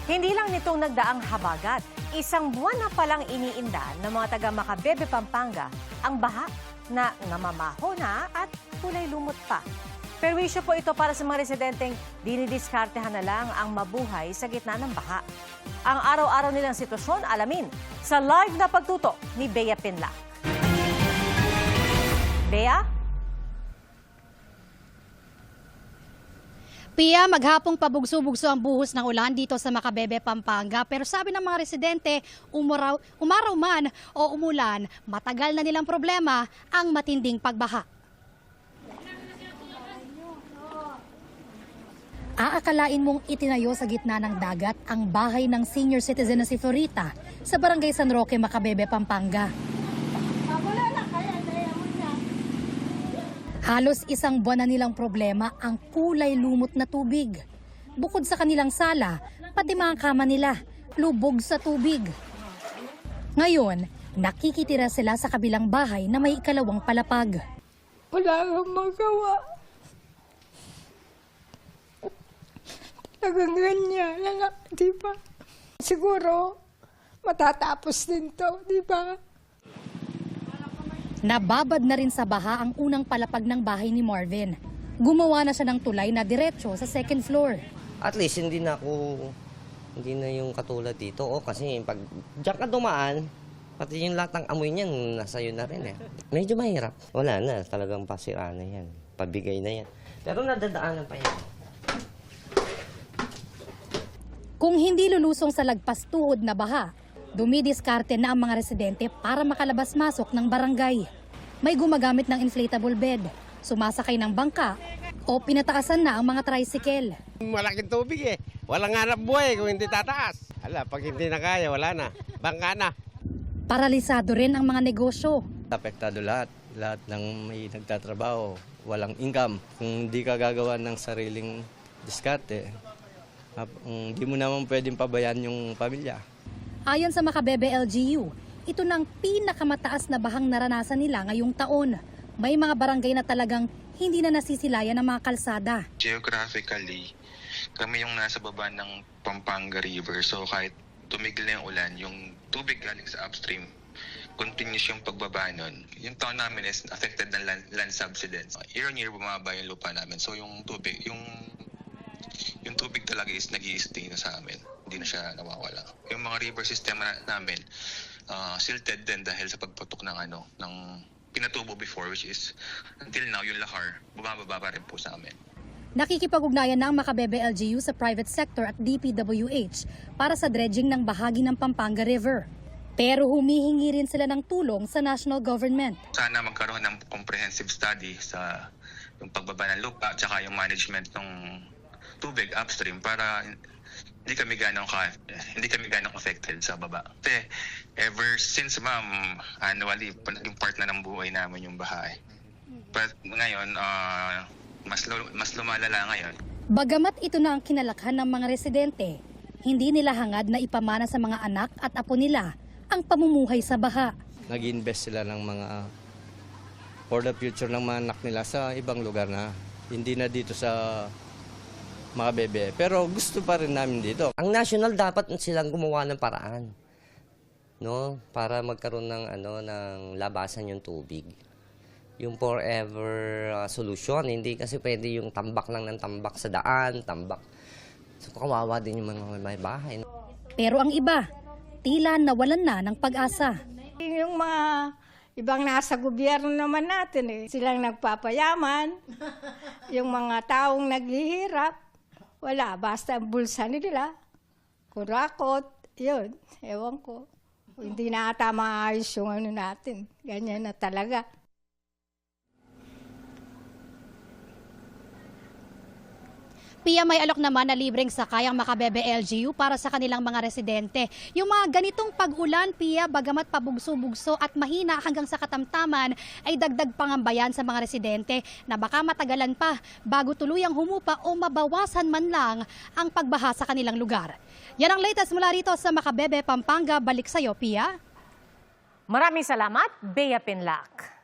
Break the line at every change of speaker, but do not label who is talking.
Hindi lang nitong nagdaang habagat, isang buwan na palang iniinda ng mga taga Macabebe, Pampanga ang baha na namamaho na at kulay lumot pa. Perwisyo po ito para sa mga residenteng dinidiskartehan na lang ang mabuhay sa gitna ng baha. Ang araw-araw nilang sitwasyon alamin sa live na pagtuto ni Bea Pinlac. Bea?
Pia, maghapong pabugso-bugso ang buhos ng ulan dito sa Macabebe, Pampanga. Pero sabi ng mga residente, umaraw man o umulan, matagal na nilang problema ang matinding pagbaha. Aakalain mong itinayo sa gitna ng dagat ang bahay ng senior citizen na si Florita sa Barangay San Roque, Macabebe, Pampanga. Halos isang buwan na nilang problema ang kulay lumot na tubig. Bukod sa kanilang sala, pati mga kama nila, lubog sa tubig. Ngayon, nakikitira sila sa kabilang bahay na may ikalawang palapag.
Wala kang magawa. Nagaganyan lang, di ba? Siguro, matatapos din to, di ba?
Nababad na rin sa baha ang unang palapag ng bahay ni Marvin. Gumawa na siya ng tulay na diretso sa second floor.
At least hindi na yung katulad dito. Kasi pag diyan ka dumaan, pati yung lahat ng amoy niyan, nasa iyo na rin eh. Medyo mahirap. Wala na, talagang pasira na yan. Pabigay na yan. Pero nadadaanan pa yan.
Kung hindi lulusong sa lagpas tuhod na baha, dumidiskarte na ang mga residente para makalabas-masok ng barangay. May gumagamit ng inflatable bed, sumasakay ng bangka, o pinataasan na ang mga tricycle.
Malaking tubig eh. Walang hanap buhay kung hindi tataas. Pag hindi na kaya, wala na. Bangka na.
Paralisado rin ang mga negosyo.
Apektado lahat. Lahat ng may nagtatrabaho, walang income. Kung hindi ka gagawa ng sariling diskarte, hindi mo naman pwedeng pabayaan yung pamilya.
Ayon sa Macabebe LGU, ito ng pinakamataas na bahang naranasan nila ngayong taon. May mga barangay na talagang hindi na nasisilayan ng mga kalsada.
Geographically, kami yung nasa baba ng Pampanga River. So kahit tumigil na yung ulan, yung tubig galing sa upstream, continuous yung pagbaba nun. Yung town namin is affected ng land subsidence. Year on year, bumaba yung lupa namin. So yung tubig, yung tubig talaga is nag-i-stay na sa amin. Hindi na siya nawawala. Yung mga river system namin, silted din dahil sa pagputok ng pinatubo before, which is until now yung lahar, bumababa pa rin po sa amin.
Nakikipag-ugnayan na ang Macabebe LGU sa private sector at DPWH para sa dredging ng bahagi ng Pampanga River. Pero humihingi rin sila ng tulong sa national government.
Sana magkaroon ng comprehensive study sa yung pagbaba ng lupa at saka yung management ng tubig upstream para hindi kami ganong affected sa baba. Kasi ever since ma'am, annually, naging part na ng buhay namin yung bahay. But ngayon, mas lumalala ngayon.
Bagamat ito na ang kinalakhan ng mga residente, hindi nila hangad na ipamana sa mga anak at apo nila ang pamumuhay sa baha.
Nag-invest sila ng mga for the future ng mga anak nila sa ibang lugar na hindi na dito sa Macabebe. Pero gusto pa rin namin dito.
Ang national dapat silang gumawa ng paraan, no? Para magkaroon ng ng labasan yung tubig. Yung forever solution, hindi kasi pwede yung tambak lang ng tambak sa daan, tambak. So kawawa din yung mga may bahay. No?
Pero ang iba, tila nawalan na ng pag-asa.
Yung mga ibang nasa gobyerno naman natin silang nagpapayaman. Yung mga taong naghihirap, wala, basta ang bulsa nila, kurakot, yun, ewan ko. Hindi na ata maayos yung natin, ganyan na talaga.
Pia, may alok naman na libreng sakay ang Macabebe LGU para sa kanilang mga residente. Yung mga ganitong pag-ulan, Pia, bagamat pabugso-bugso at mahina hanggang sa katamtaman, ay dagdag pangambayan sa mga residente na baka matagalan pa bago tuluyang humupa o mabawasan man lang ang pagbaha sa kanilang lugar. Yan ang latest mula rito sa Macabebe, Pampanga. Balik sa'yo, Pia.
Maraming salamat, Bea Pinlac.